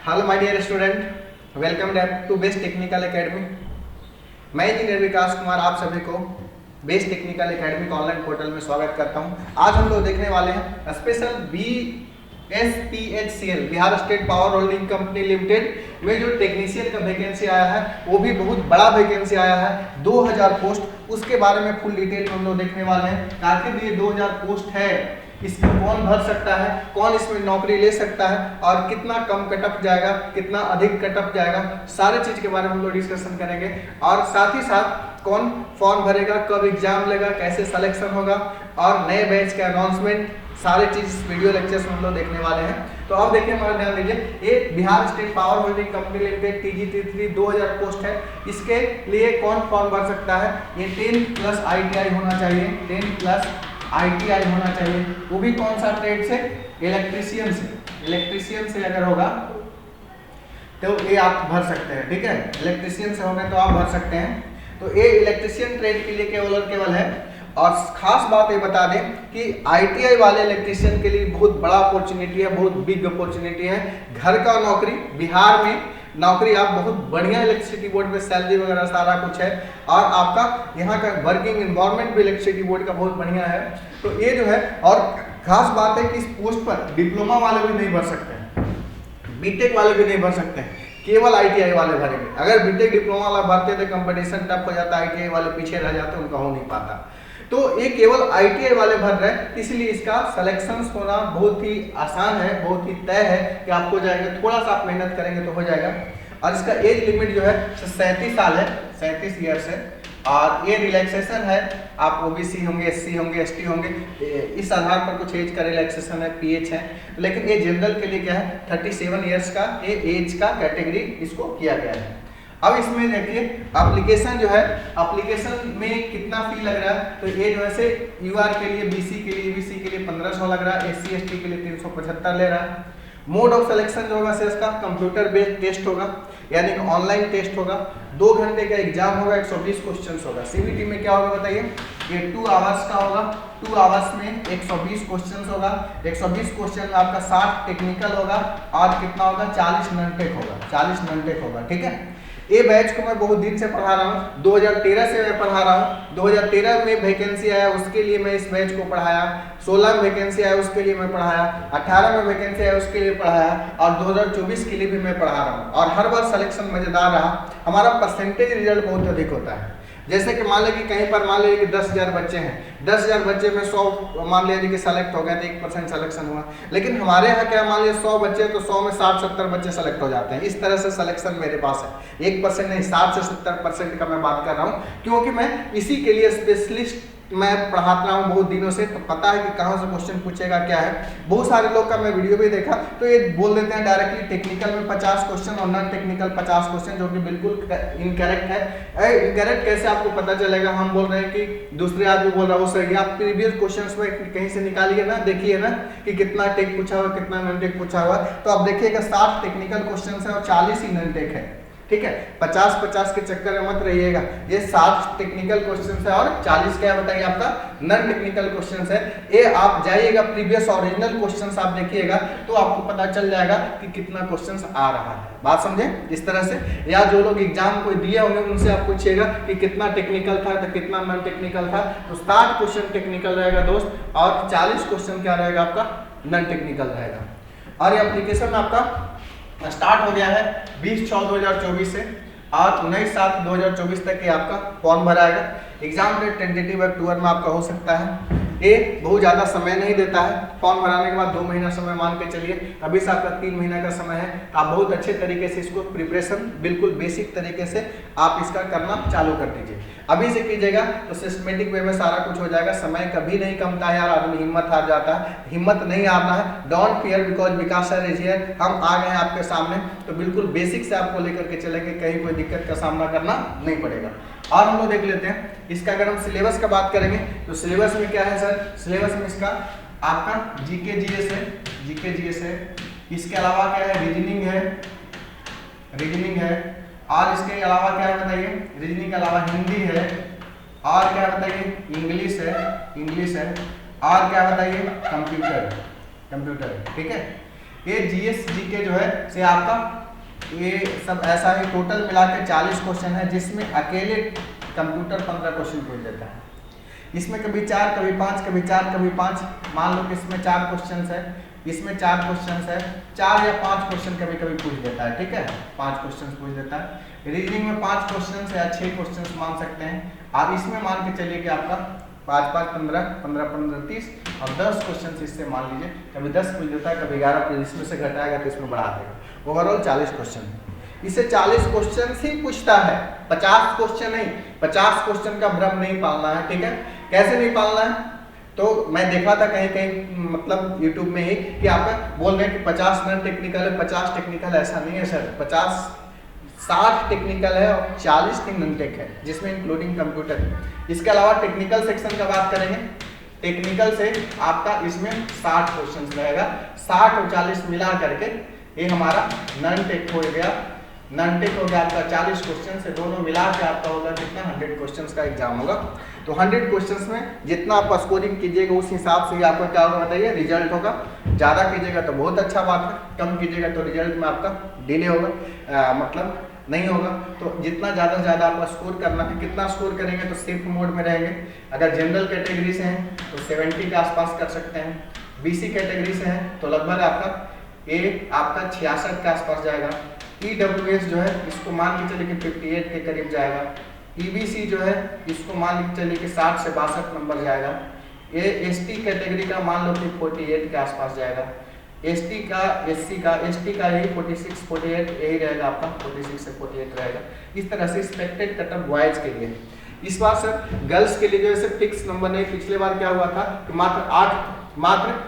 Hello my dear student, welcome back to best technical academy. मैं engineer Vikas Kumar आप सभी को बेस्ट टेक्निकल एकेडमी के ऑनलाइन पोर्टल में स्वागत करता हूं। आज हम लोग देखने वाले हैं special BSPHCL Bihar state power holding company limited में जो टेक्नीशियन का वैकेंसी आया है, वो भी बहुत बड़ा वैकेंसी आया है, 2000 पोस्ट। उसके बारे में फुल डिटेल में हम लोग देखने वाले हैं। आखिर ये 2000 पोस्ट है, इसमें कौन भर सकता है, कौन इसमें नौकरी ले सकता है और कितना कम कटअप जाएगा, कितना अधिक कटअप जाएगा, सारे चीज के बारे में हम लोग डिस्कशन करेंगे। और साथ ही साथ कौन फॉर्म भरेगा, कब एग्जाम लेगा, कैसे सिलेक्शन होगा और नए बैच का अनाउंसमेंट, सारे चीज वीडियो लेक्चर्स में हम लोग देखने वाले हैं। तो अब देखिए, हमारा ध्यान दीजिए, ये Bihar state power holding company limited TGT3 2000 post है। इसके लिए कौन फॉर्म भर सकता है? ये 10+ ITI होना चाहिए, 10+ ITI होना चाहिए। वो भी कौन सा ट्रेड से? इलेक्ट्रीशियन से। इलेक्ट्रीशियन से अगर होगा तो ये आप भर सकते हैं, ठीक है। इलेक्ट्रीशियन से होगा तो आप भर सकते हैं। तो ये इलेक्ट्रीशियन ट्रेड के लिए केवल और केवल है। और खास बात ये बता दें कि ITI वाले इलेक्ट्रीशियन के लिए बहुत बड़ा अपॉर्चुनिटी है, बहुत बिग अपॉर्चुनिटी है। घर का नौकरी, बिहार में नौकरी, आप बहुत बढ़िया इलेक्ट्रिसिटी बोर्ड में सैलरी वगैरह सारा कुछ है। और आपका यहाँ का वर्किंग एनवायरनमेंट भी इलेक्ट्रिसिटी बोर्ड का बहुत बढ़िया है। तो ये जो है, और खास बात है कि इस पोस्ट पर डिप्लोमा वाले भी नहीं भर सकते हैं, बीटेक वाले भी नहीं भर सकते हैं, केवल ITI वाले भरेंगे। अगर बीटेक डिप्लोमा वाला भरते तो कंपटीशन टफ हो जाता, ITI वाले पीछे रह जाते, उनका हो नहीं पाता। तो ये केवल ITI वाले भर रहे हैं, इसलिए इसका सिलेक्शन होना बहुत ही आसान है, बहुत ही तय है कि आपको जाएगा। थोड़ा सा आप मेहनत करेंगे तो हो जाएगा। और इसका एज लिमिट जो है 37 साल है, 37 ईयर्स है। और ये रिलैक्सेशन है, आप OBC होंगे, SC होंगे, ST होंगे, इस आधार पर कुछ एज का रिलैक्सेशन है, PH है। लेकिन ये जनरल के लिए क्या है, 37 ईयर्स का ये एज का कैटेगरी इसको किया गया है। अब इसमें देखिए एप्लीकेशन जो है, एप्लीकेशन में कितना फी लग रहा है। तो ये जो है से UR के लिए, BC के लिए, EBC के लिए 1500 लग रहा है, SC ST के लिए 375 ले रहा है। मोड ऑफ सिलेक्शन जो होगा से इसका कंप्यूटर बेस्ड टेस्ट होगा, यानी कि ऑनलाइन टेस्ट होगा। 2 घंटे का एग्जाम होगा, 120 क्वेश्चन होगा। CBT में क्या होगा बताइए? ये 2 आवर्स का होगा, 2 आवर्स में 120 क्वेश्चन होगा। 120 क्वेश्चन में आपका 60 टेक्निकल होगा और कितना होगा? 40 नॉन टेक होगा, 40 नॉन टेक होगा, ठीक है। ये बैच को मैं बहुत दिन से पढ़ा रहा हूँ, 2013 से मैं पढ़ा रहा हूँ। 2013 में वैकेंसी आया, उसके लिए मैं इस बैच को पढ़ाया। 16 में वैकेंसी आया, उसके लिए मैं पढ़ाया। 18 में वैकेंसी आया, उसके लिए पढ़ाया। और 2024 के लिए भी मैं पढ़ा रहा हूँ। और हर बार सिलेक्शन मजेदार रहा। हमारा परसेंटेज रिजल्ट बहुत अधिक होता है। जैसे कि मान लीजिए कहीं पर मान लीजिए कि 10,000 बच्चे हैं, 10,000 बच्चे में 100 मान लीजिए कि सेलेक्ट हो गए तो 1% सिलेक्शन हुआ। लेकिन हमारे यहाँ क्या, मान लीजिए 100 बच्चे तो 100 में 60-70 बच्चे सेलेक्ट हो जाते हैं। इस तरह से सिलेक्शन मेरे पास है, 1% नहीं, 60 से 70% का मैं बात कर रहा हूँ। क्योंकि मैं इसी के लिए स्पेशलिस्ट मैं पढ़ाता हूँ बहुत दिनों से, तो पता है कि कहाँ से क्वेश्चन पूछेगा, क्या है। बहुत सारे लोग का मैं वीडियो भी देखा, तो ये बोल देते हैं डायरेक्टली टेक्निकल में 50 क्वेश्चन और नॉन टेक्निकल 50 क्वेश्चन, जो कि बिल्कुल इनकरेक्ट है। इनकरेक्ट कैसे आपको पता चलेगा? हम बोल रहे हैं कि दूसरे आदमी बोल रहा है वो सही। आप प्रीवियस क्वेश्चंस में कहीं से निकालिए ना, देखिए ना कि कितना टेक पूछा हुआ, कितना नॉन टेक पूछा हुआ। तो आप देखिएगा 60 टेक्निकल क्वेश्चन है और 40 ही नॉन टेक है, ठीक है। 50-50 के चक्कर में मत रहिएगा। ये 60 टेक्निकल क्वेश्चंस है और 40 क्या बताइए आपका नॉन टेक्निकल क्वेश्चंस है। ये आप जाइएगा प्रीवियस ओरिजिनल क्वेश्चंस आप देखिएगा तो आपको पता चल जाएगा कि कितना क्वेश्चंस आ रहा है। बात समझे? इस तरह से, या जो लोग एग्जाम को दिए होंगे उनसे आप पूछिएगा कि कितना टेक्निकल था तो कितना नॉन टेक्निकल था। तो 60 क्वेश्चन टेक्निकल रहेगा दोस्त, और 40 क्वेश्चन क्या रहेगा आपका नॉन टेक्निकल रहेगा। और ये एप्लीकेशन आपका स्टार्ट हो गया है 20/6/2024 से, और 19/7/2024 तक ये आपका फॉर्म भराएगा। एग्जाम डेट टेंटेटिव अक्टूबर में आपका हो सकता है। ये बहुत ज़्यादा समय नहीं देता है। फॉर्म भराने के बाद 2 महीना समय मान के चलिए, अभी से आपका 3 महीना का समय है। आप बहुत अच्छे तरीके से इसको प्रिपरेशन बिल्कुल बेसिक तरीके से आप इसका करना चालू कर दीजिए। अभी से कीजिएगा तो सिस्टमेटिक वे में सारा कुछ हो जाएगा। समय कभी नहीं कमता है यार, आदमी हिम्मत हार जाता है। हिम्मत नहीं हारना है, don't fear because Vikas sir is here. हम आ गए हैं आपके सामने, तो बिल्कुल बेसिक से आपको लेकर के चलेंगे, कहीं कोई दिक्कत का सामना करना नहीं पड़ेगा। और हम लोग देख लेते हैं इसका, अगर हम सिलेबस का बात करेंगे तो सिलेबस में क्या है सर? सिलेबस में इसका आपका GK GS है, GK GS है। इसके अलावा क्या है? रीजनिंग है, रीजनिंग है। और इसके अलावा क्या है बताइए? रीजनिंग के अलावा हिंदी है, और क्या बताइए? इंग्लिश है, इंग्लिश है। और क्या बताइए? कंप्यूटर, कंप्यूटर, ठीक है। ये जीएस जीके जो है से आपका ये सब ऐसा ही टोटल मिला के 40 क्वेश्चन है, जिसमें अकेले कंप्यूटर 15 क्वेश्चन पूछ देता है। इसमें कभी 4 कभी 5 कभी 4 कभी 5, मान लो कि इसमें 4 क्वेश्चन है, इसमें 4 क्वेश्चन है, 4 या 5 क्वेश्चन कभी कभी पूछ देता है, ठीक है, 5 क्वेश्चन पूछ देता है। रीजनिंग में 5 क्वेश्चन या 6 क्वेश्चन मान सकते हैं आप। इसमें मान के चलिए कि आपका 5 5 15 15 15 30 और 10 क्वेश्चन इससे मान लीजिए कभी 10 पूछ देता है, कभी 11, इसमें से घटाएगा तो इसमें बढ़ा देगा। ओवरऑल 40 क्वेश्चन है। इसे 40 क्वेश्चन ही पूछता है, 50 क्वेश्चन नहीं। 50 क्वेश्चन का भ्रम नहीं पालना है, ठीक है। कैसे नहीं पालना है? तो मैं देखा था कहीं कहीं मतलब YouTube में ही कि आपका बोल रहे हैं कि 50 नॉन टेक्निकल है, 50 टेक्निकल। ऐसा नहीं है सर, 60 टेक्निकल है और 40 नॉन टेक है, जिसमें इंक्लूडिंग कंप्यूटर है। इसके अलावा टेक्निकल सेक्शन का बात करेंगे, टेक्निकल से आपका इसमें 60 क्वेश्चन रहेगा। 60 और 40 मिला करके ये हमारा नॉन टेक हो गया। नॉन टेक हो गया आपका 40 क्वेश्चन से, दोनों मिला के आपका होगा कितना, 100 क्वेश्चन का एग्जाम होगा। तो 100 क्वेश्चन में जितना आप स्कोरिंग कीजिएगा उस हिसाब से ही आपका क्या होगा बताइए, रिजल्ट होगा। ज़्यादा कीजिएगा तो बहुत अच्छा बात है, कम कीजिएगा तो रिजल्ट में आपका डिले होगा, मतलब नहीं होगा। तो जितना ज़्यादा से ज़्यादा आपका स्कोर करना है। कितना स्कोर करेंगे तो शिफ्ट मोड में रहेंगे। अगर जनरल कैटेगरी से हैं तो 70 के आसपास कर सकते हैं। बीसी कैटेगरी से हैं तो लगभग आपका 66 के आसपास जाएगा। EWS जो है इसको मान के चलिए कि 58 के करीब जाएगा। EBC जो है इसको मान के चलिए कि 60 से 62 नंबर जाएगा। ये ST कैटेगरी का मान लो कि 48 के आसपास जाएगा। ST का ST का यही 46 48 यही रहेगा आपका, 46 से 48 रहेगा। इस तरह से एक्सपेक्टेड कटअप बॉयज के लिए। इस बार सर गर्ल्स के लिए जो है फिक्स नंबर नहीं। पिछले बार क्या हुआ था कि मात्र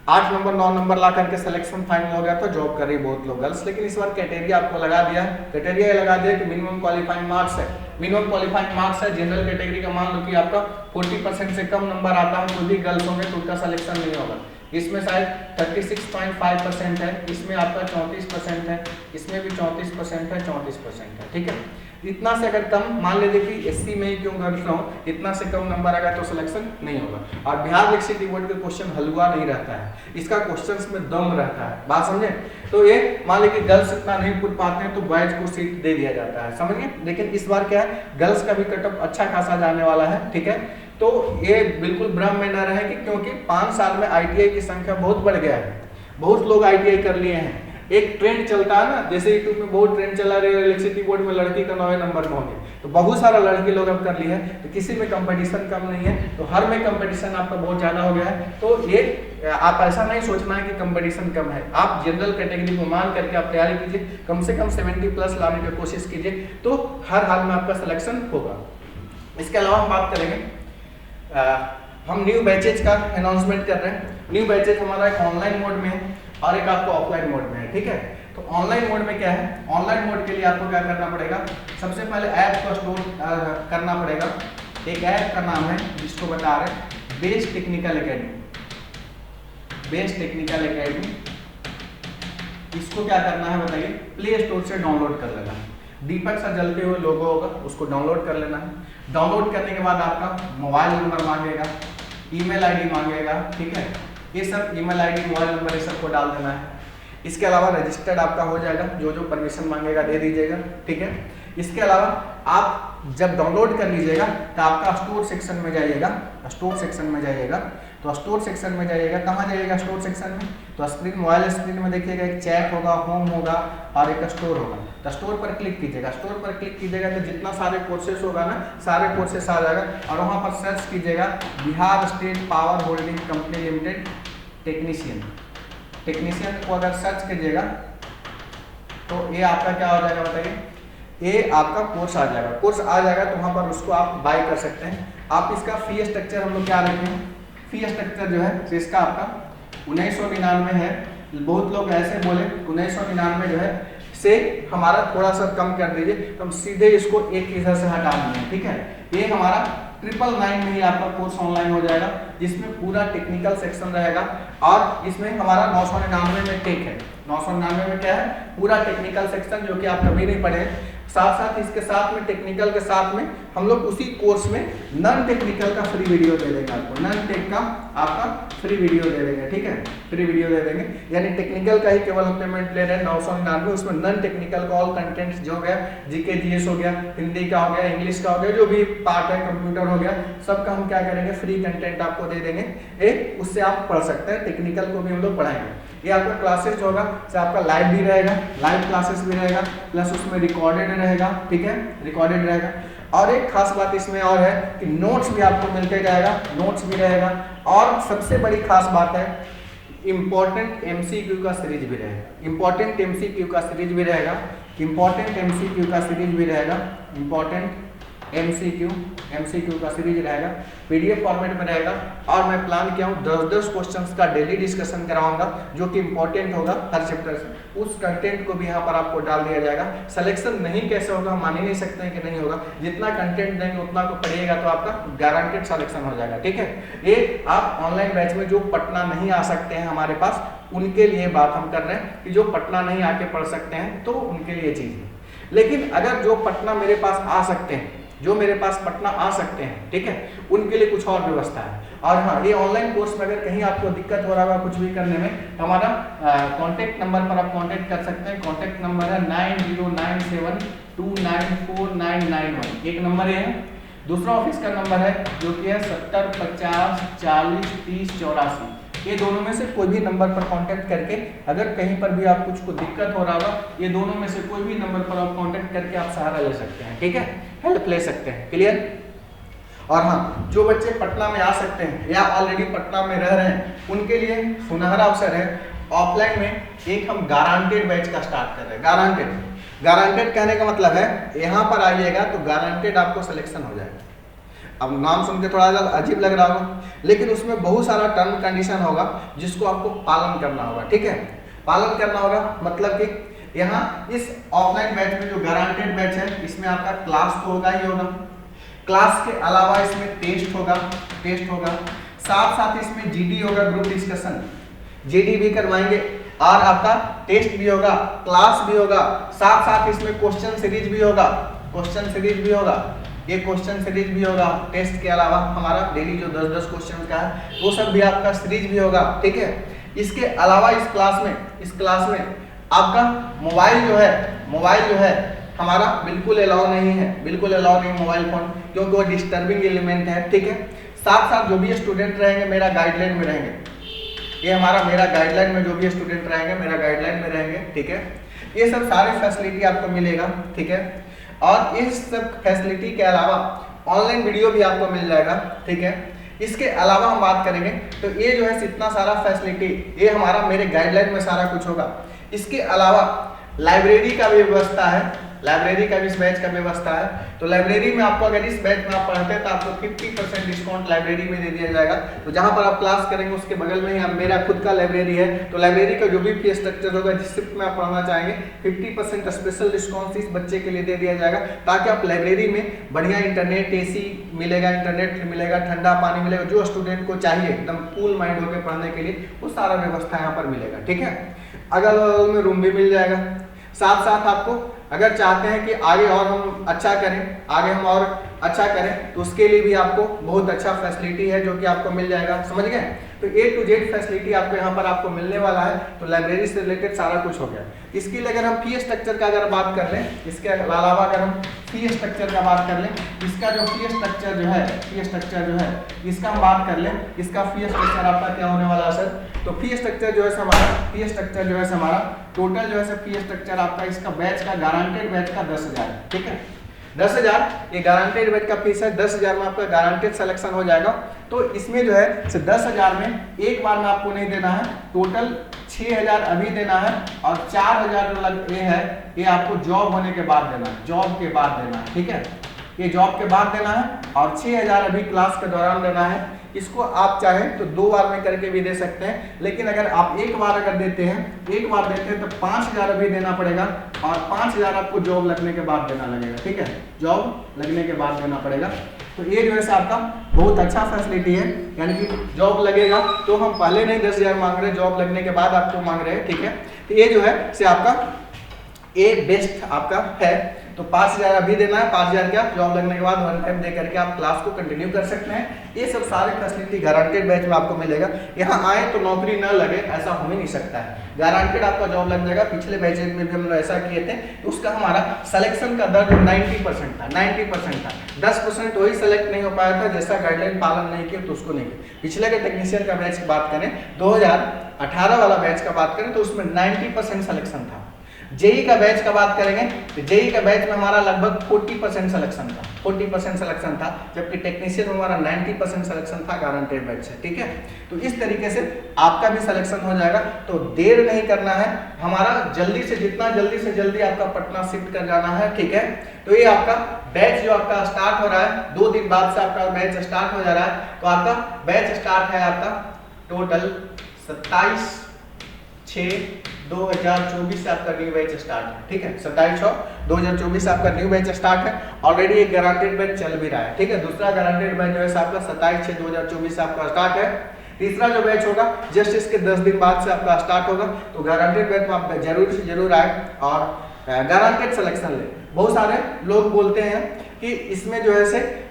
8 नंबर 9 नंबर ला करके सिलेक्शन फाइनल हो गया था, जॉब कर रही बहुत लोग गर्ल्स। लेकिन इस बार क्राइटेरिया आपको लगा दिया है, क्राइटेरिया लगा दिया कि मिनिमम क्वालिफाइंग मार्क्स है। मिनिमम क्वालिफाइंग मार्क्स है। जनरल कैटेगरी का मान लो कि आपका 40% से कम नंबर आता है, कोई भी गर्ल्स होंगे तो उनका सिलेक्शन नहीं होगा। इसमें शायद 36.5% है, इसमें आपका 34% है, इसमें भी 34% है, 34% है, ठीक है। इतना से अगर कम मान लेते कि SC में ही क्यों गर्ल्स ना हो, इतना से कम नंबर आएगा तो सिलेक्शन नहीं होगा। और बिहार इलेक्ट्रिसिटी बोर्ड का क्वेश्चन हलवा नहीं रहता है, इसका क्वेश्चंस में दम रहता है, बात समझे। तो ये मान ली कि गर्ल्स इतना नहीं पूछ पाते हैं तो बॉयज को सीट दे दिया जाता है, समझिए। लेकिन इस बार क्या है, गर्ल्स का भी कटअप अच्छा खासा जाने वाला है, ठीक है। तो ये बिल्कुल भ्रम में न रहे कि क्योंकि 5 साल में ITI की संख्या बहुत बढ़ गया है, बहुत लोग ITI कर लिए हैं। एक ट्रेंड चलता है ना, जैसे यूट्यूब में बहुत ट्रेंड चला रहा है इलेक्ट्रिसिटी बोर्ड में लड़की का 9वें नंबर में होंगे, तो बहुत सारा लड़की लोग अब कर ली है। तो किसी में कंपटीशन कम नहीं है, तो हर में कंपटीशन आपका बहुत ज़्यादा हो गया है। तो ये आप ऐसा नहीं सोचना है कि कंपटीशन कम है। आप जनरल कैटेगरी को मान करके आप तैयारी कीजिए, कम से कम 70+ लाने की कोशिश कीजिए, तो हर हाल में आपका सिलेक्शन होगा। इसके अलावा हम बात करेंगे, हम न्यू बैचेज का अनाउंसमेंट कर रहे हैं। न्यू बैचेज हमारा एक ऑनलाइन मोड में है और एक आपको ऑफलाइन मोड में है, ठीक है। तो ऑनलाइन मोड में क्या है, ऑनलाइन मोड के लिए आपको क्या करना पड़ेगा, सबसे पहले ऐप को स्टोर करना पड़ेगा। एक ऐप का नाम है जिसको बता रहे हैं best technical academy. Best technical academy, इसको क्या करना है बताइए, प्ले स्टोर से डाउनलोड कर लेना है। दीपक सा जलते हुए लोगो होगा, उसको डाउनलोड कर लेना है। डाउनलोड करने के बाद आपका मोबाइल नंबर मांगेगा, ईमेल आईडी मांगेगा, ठीक है। ये सब ईमेल आईडी मोबाइल नंबर ये सब को डाल देना है। इसके अलावा रजिस्टर्ड आपका हो जाएगा, जो जो परमिशन मांगेगा दे दीजिएगा, ठीक है। इसके अलावा आप जब डाउनलोड कर लीजिएगा तो आपका स्टोर सेक्शन में जाइएगा। स्टोर सेक्शन में जाइएगा तो स्टोर सेक्शन में जाइएगा, कहाँ जाइएगा स्टोर सेक्शन में, तो स्क्रीन मोबाइल स्क्रीन में देखिएगा एक चैट होगा, होम होगा और एक स्टोर होगा। तो स्टोर पर क्लिक कीजिएगा। स्टोर पर क्लिक कीजिएगा तो जितना सारे कोर्सेस होगा ना, सारे कोर्सेस आ जाएगा और वहाँ पर सर्च कीजिएगा Bihar state power holding company limited technician. Technician को अगर सर्च कीजिएगा तो ये आपका क्या हो जाएगा बताइए, ये आपका कोर्स आ जाएगा। कोर्स आ जाएगा तो वहाँ पर उसको आप बाय कर सकते हैं। आप इसका फी स्ट्रक्चर हम लोग क्या रखें हैं, फी स्ट्रक्चर जो है तो इसका आपका 1999 है। बहुत लोग ऐसे बोले 1999 जो है से हमारा थोड़ा सा कम कर दीजिए, तो हम सीधे इसको एक इधर से हटा देंगे, ठीक है। ये हमारा 999 में ही आपका कोर्स ऑनलाइन हो जाएगा, जिसमें पूरा टेक्निकल सेक्शन रहेगा और इसमें हमारा 999 में टेक है। 999 में क्या है, पूरा टेक्निकल सेक्शन जो कि आप कभी नहीं पढ़े, साथ साथ इसके साथ में टेक्निकल के साथ में हम लोग उसी कोर्स में नॉन टेक्निकल का फ्री वीडियो दे देंगे आपको, नॉन टेक का आपका फ्री वीडियो दे देंगे, ठीक है, फ्री वीडियो दे देंगे। यानी टेक्निकल का ही केवल हम पेमेंट ले रहे हैं 999, उसमें नॉन टेक्निकल का ऑल कंटेंट्स जो हो गया, जीके जीएस हो गया, हिंदी का हो गया, इंग्लिश का हो गया, जो भी पार्ट है, कंप्यूटर हो गया, सबका हम क्या करेंगे, फ्री कंटेंट आपको दे देंगे। उससे आप पढ़ सकते हैं, टेक्निकल को भी हम लोग पढ़ाएंगे। ये आपका क्लासेस होगा, से आपका लाइव भी रहेगा, लाइव क्लासेस भी रहेगा, प्लस उसमें रिकॉर्डेड रहेगा, ठीक है, रिकॉर्डेड रहेगा। और एक खास बात इसमें और है कि नोट्स भी आपको मिलते जाएगा, नोट्स भी रहेगा। और सबसे बड़ी खास बात है, इंपॉर्टेंट एमसीक्यू का सीरीज भी रहेगा, इंपॉर्टेंट एमसीक्यू का सीरीज भी रहेगा, इंपॉर्टेंट एमसीक्यू का सीरीज भी रहेगा, इंपॉर्टेंट एमसीक्यू का सीरीज रहेगा, पीडीएफ फॉर्मेट में रहेगा। और मैं प्लान किया हूँ 10-10 क्वेश्चंस का डेली डिस्कशन कराऊंगा, जो कि इंपॉर्टेंट होगा हर चैप्टर से। उस कंटेंट को भी यहाँ पर आपको डाल दिया जाएगा। सिलेक्शन नहीं कैसे होगा, हम मान ही नहीं सकते हैं कि नहीं होगा। जितना कंटेंट देंगे उतना को पढ़िएगा तो आपका गारंटेड सिलेक्शन हो जाएगा, ठीक है। ये आप ऑनलाइन बैच में जो पटना नहीं आ सकते हैं हमारे पास, उनके लिए बात हम कर रहे हैं कि जो पटना नहीं आके पढ़ सकते हैं तो उनके लिए चीज़ है। लेकिन अगर जो पटना मेरे पास आ सकते हैं, जो मेरे पास पटना आ सकते हैं, ठीक है, उनके लिए कुछ और व्यवस्था है। और हाँ, ये ऑनलाइन कोर्स में अगर कहीं आपको दिक्कत हो रहा होगा कुछ भी करने में, तो हमारा कॉन्टैक्ट नंबर पर आप कॉन्टैक्ट कर सकते हैं। कॉन्टैक्ट नंबर है 9097294991, एक नंबर ये है। दूसरा ऑफिस का नंबर है जो कि है 7050403084। ये दोनों में से कोई भी नंबर पर कांटेक्ट करके, अगर कहीं पर भी आप कुछ को दिक्कत हो रहा होगा, ये दोनों में से कोई भी नंबर पर आप कांटेक्ट करके आप सहारा ले सकते हैं, ठीक है, हेल्प ले सकते हैं। क्लियर। और हाँ, जो बच्चे पटना में आ सकते हैं या ऑलरेडी पटना में रह रहे हैं, उनके लिए सुनहरा अवसर है। ऑफलाइन में एक हम गारंटेड बैच का स्टार्ट कर रहे हैं। गारंटेड कहने का मतलब है, यहाँ पर आइएगा तो गारंटेड आपको सिलेक्शन हो जाएगा। अब नाम सुन के थोड़ा अजीब लग रहा होगा, लेकिन उसमें बहुत सारा टर्म कंडीशन होगा जिसको आपको पालन करना होगा, ठीक है, पालन करना होगा। मतलब कि यहाँ इस ऑफलाइन बैच में जो गारंटेड बैच है, इसमें आपका क्लास तो होगा ही होगा, क्लास के अलावा इसमें टेस्ट होगा, साथ साथ इसमें जीडी होगा, ग्रुप डिस्कशन, जीडी भी करवाएंगे, और आपका टेस्ट भी होगा, क्लास भी होगा, साथ साथ इसमें क्वेश्चन सीरीज भी होगा, ये क्वेश्चन सीरीज भी होगा। टेस्ट के अलावा हमारा डेली जो 10-10 क्वेश्चन का है वो सब भी आपका सीरीज भी होगा, ठीक है। इसके अलावा इस क्लास में आपका मोबाइल जो है हमारा बिल्कुल अलाउ नहीं मोबाइल फोन, क्योंकि वो डिस्टर्बिंग एलिमेंट है, ठीक है। साथ साथ जो भी स्टूडेंट रहेंगे मेरा गाइडलाइन में रहेंगे, ये हमारा मेरा गाइडलाइन में जो भी स्टूडेंट रहेंगे मेरा गाइडलाइन में रहेंगे, ठीक है। ये सब सारे फैसिलिटी आपको मिलेगा, ठीक है। और इस सब फैसिलिटी के अलावा ऑनलाइन वीडियो भी आपको मिल जाएगा, ठीक है। इसके अलावा हम बात करेंगे तो ये जो है इतना सारा फैसिलिटी, ये हमारा मेरे गाइडलाइन में सारा कुछ होगा। इसके अलावा लाइब्रेरी का भी व्यवस्था है, लाइब्रेरी का भी इस बैच का व्यवस्था है। तो लाइब्रेरी में आपको, अगर इस बैच में आप पढ़ते हैं तो आपको 50% डिस्काउंट लाइब्रेरी में दे दिया जाएगा। तो जहां पर आप क्लास करेंगे उसके बगल में ही मेरा खुद का लाइब्रेरी है, तो लाइब्रेरी का जो भी फी स्ट्रक्चर होगा, जिस शिफ्ट में आप पढ़ना चाहेंगे, 50% स्पेशल डिस्काउंट इस बच्चे के लिए दे दिया जाएगा, ताकि आप लाइब्रेरी में बढ़िया इंटरनेट, AC मिलेगा, इंटरनेट मिलेगा, ठंडा पानी मिलेगा, जो स्टूडेंट को चाहिए एकदम कूल माइंड होकर पढ़ने के लिए, वो सारा व्यवस्था यहाँ पर मिलेगा, ठीक है। अगल बगल में रूम भी मिल जाएगा। साथ साथ आपको अगर चाहते हैं कि आगे हम अच्छा करें तो उसके लिए भी आपको बहुत अच्छा फैसिलिटी है जो कि आपको मिल जाएगा, समझ गए। तो A to Z फैसिलिटी आपको यहाँ पर आपको मिलने वाला है। तो लाइब्रेरी से रिलेटेड सारा कुछ हो गया। इसके लिए अगर हम फी स्ट्रक्चर का अगर बात कर लें, इसके अलावा अगर हम फी स्ट्रक्चर का बात कर लें, इसका जो फी स्ट्रक्चर जो है इसका हम बात कर लें, इसका फी स्ट्रक्चर आपका क्या होने वाला है सर। तो फी स्ट्रक्चर जो है हमारा टोटल जो है फी स्ट्रक्चर आपका इसका बैच का, गारंटेड बैच का 10,000, ठीक है, 10,000 ये गारंटेड बैच का फीस है। 10,000 में आपका गारंटेड सिलेक्शन हो जाएगा। तो इसमें जो है 10,000 में एक बार में आपको नहीं देना है, टोटल 6,000 अभी देना है, और 4,000 जो ये आपको जॉब होने के बाद देना है, जॉब के बाद देना है, ठीक है, ये जॉब के बाद देना है, और 6,000 अभी क्लास के दौरान देना है। इसको आप चाहें तो 2 बार में करके भी दे सकते हैं, लेकिन अगर आप एक बार देते हैं तो 5,000 अभी देना पड़ेगा, और 5,000 आपको जॉब लगने के बाद देना लगेगा, ठीक है, जॉब लगने के बाद देना पड़ेगा। तो ये जो है आपका बहुत अच्छा फैसिलिटी है, यानी कि जॉब लगेगा तो हम पहले नहीं 10,000 मांग रहे, जॉब लगने के बाद आपको मांग रहे हैं, ठीक है। तो ये जो है आपका ए बेस्ट आपका है। तो 5,000 अभी देना है, 5,000 क्या जॉब लगने के बाद 1 टाइम दे करके आप क्लास को कंटिन्यू कर सकते हैं। ये सब सारे फैसिलिटी गारंटेड बैच में आपको मिलेगा। यहाँ आए तो नौकरी न लगे ऐसा हो ही नहीं सकता है, गारंटेड आपका जॉब लग जाएगा। पिछले बैच में भी हम लोग ऐसा किए थे, तो उसका हमारा सिलेक्शन का दर 90% था, 90% था। 10% वही सेलेक्ट नहीं हो पाया था जैसा गाइडलाइन पालन नहीं किया तो उसको नहीं किया। पिछले के टेक्नीशियन का बैच की बात करें, 2018 वाला बैच का बात करें तो उसमें 90% सिलेक्शन था। जेई का बैच का बात करेंगे तो जेई का बैच में हमारा लगभग 40% सिलेक्शन था, 40% सिलेक्शन था, जबकि टेक्नीशियन में हमारा 90% सिलेक्शन था गारंटेड बैच से। ठीक है, तो इस तरीके से आपका भी सिलेक्शन हो जाएगा। तो देर नहीं करना है, हमारा जल्दी से जितना जल्दी से जल्दी आपका पटना शिफ्ट कर जाना है। ठीक है, तो ये आपका बैच जो आपका स्टार्ट हो रहा है, 2 दिन बाद से आपका बैच स्टार्ट हो जा रहा है। तो आपका बैच स्टार्ट है आपका टोटल 27/6/2024 से आपका न्यू बैच स्टार्ट है। ठीक है, 27/6/2024 से आपका न्यू बैच स्टार्ट है। ऑलरेडी एक गारंटेड बैच चल भी रहा है। ठीक है, दूसरा गारंटेड बैच जो है आपका 27/6/2024 से आपका स्टार्ट है। तीसरा जो बैच होगा जस्ट इसके 10 दिन बाद से आपका स्टार्ट होगा। तो गारंटेड बैच में आप जरूर से जरूर आए और गारंटेड सिलेक्शन ले। बहुत सारे लोग बोलते हैं कि इसमें जो है से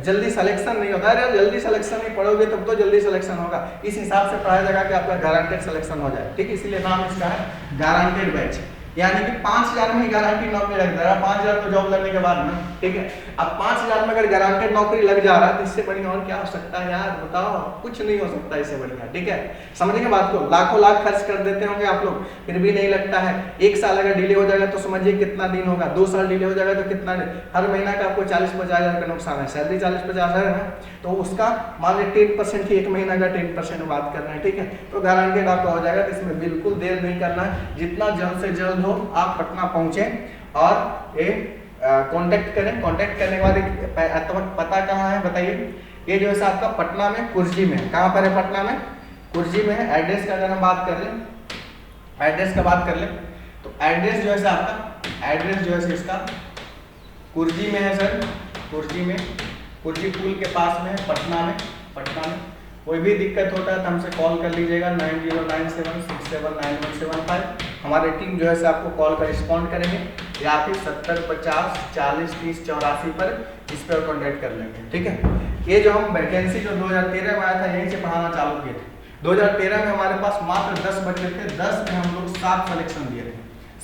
जल्दी सिलेक्शन नहीं होता है। जल्दी सिलेक्शन नहीं पढ़ोगे तब तो जल्दी सिलेक्शन होगा। इस हिसाब से पढ़ाया जाएगा कि आपका गारंटेड सिलेक्शन हो जाए। ठीक है, इसीलिए नाम इसका है गारंटेड बैच। यानी कि 5,000 में ही गारंटी नौकरी लग जाएगा, 5,000 तो जॉब लगने के बाद ना। ठीक है, अब 5,000 में अगर गारंटेड नौकरी लग जा रहा है तो इससे बढ़िया और क्या हो सकता है यार, बताओ। कुछ नहीं हो सकता इससे बढ़िया। ठीक है, समझिए बात को। लाखों लाख खर्च कर देते होंगे आप लोग, फिर भी नहीं लगता है। 1 साल अगर डिले हो जाएगा तो समझिए कितना दिन होगा, 2 साल डिले हो जाएगा तो कितना दिन, हर महीना का आपको 40-50 हज़ार का नुकसान है। सैलरी 40-50 हज़ार है, तो उसका मान लीजिए 10% ही, 1 महीना का 10% बात कर रहे हैं। ठीक है, तो गारंटेड आपका हो जाएगा। तो इसमें बिल्कुल देर नहीं करना है, जितना जल्द से जल्द हो आप पटना पहुंचे और ये कांटेक्ट करें। कांटेक्ट करने के बाद पता कहाँ है बताइए। ये जो है आपका पटना में कुर्जी में, कहाँ पर है पटना में कुर्जी में है। एड्रेस का अगर हम बात कर लें, एड्रेस का बात कर लें तो एड्रेस जो है आपका, एड्रेस जो है इसका कुर्जी में है सर, कुर्जी में, कुर्जी पुल के पास में है, पटना में। पटना में कोई भी दिक्कत होता है तो हमसे कॉल कर लीजिएगा 9097679175। हमारी टीम जो है से आपको कॉल कर रिस्पॉन्ड करेंगे, या फिर 70 50 40 30 84 पर इस पर कॉन्टैक्ट कर लेंगे। ठीक है, ये जो हम वैकेंसी जो 2013 में आया था यहीं से पढ़ाना चालू किए थे। 2013 में हमारे पास मात्र 10 बच्चे थे, 10 में हम लोग 7 सिलेक्शन दिए थे,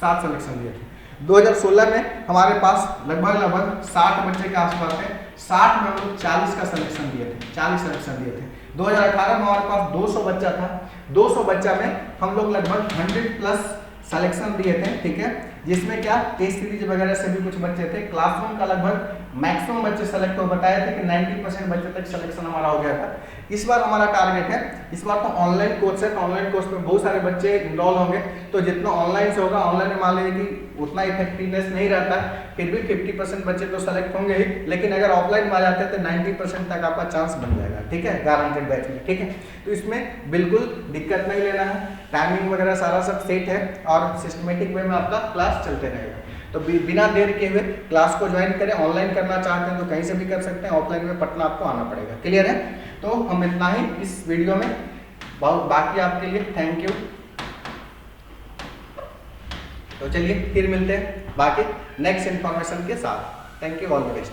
7 सिलेक्शन दिए थे। 2016 में हमारे पास लगभग 60 बच्चे के आसपास थे, 60 में हम लोग 40 का सिलेक्शन दिए थे, 40 सिलेक्शन दिए थे। 2018 में हमारे पास 200 बच्चा था, 200 बच्चा में हम लोग लगभग 100+ सिलेक्शन दिए थे। ठीक है, जिसमें क्या टेस्ट सीरीज वगैरह से भी कुछ बच्चे थे। क्लासरूम का लगभग मैक्सिमम बच्चे सेलेक्ट हो, बताए थे कि 90% बच्चे तक सिलेक्शन हमारा हो गया था। इस बार हमारा टारगेट है, इस बार तो ऑनलाइन कोर्स है, तो ऑनलाइन कोर्स में बहुत सारे बच्चे इनरोल होंगे। तो जितना ऑनलाइन से होगा, ऑनलाइन में मान लीजिए कि उतना इफेक्टिवनेस नहीं रहता, फिर भी 50% बच्चे तो सेलेक्ट होंगे ही। लेकिन अगर ऑफलाइन में आ जाते हैं तो 90% तक आपका चांस बन जाएगा। ठीक है, गारंटेड बैच में। ठीक है, तो इसमें बिल्कुल दिक्कत नहीं लेना है, टाइमिंग वगैरह सारा सब सेट है और सिस्टमेटिक वे में आपका क्लास चलते रहेगा। तो बिना देर के हुए क्लास को ज्वाइन करें। ऑनलाइन करना चाहते हैं तो कहीं से भी कर सकते हैं, ऑफलाइन में पटना आपको आना पड़ेगा। क्लियर है? तो हम इतना ही इस वीडियो में, बाकी आपके लिए थैंक यू। तो चलिए फिर मिलते हैं बाकी नेक्स्ट इन्फॉर्मेशन के साथ। Thank you, all the best.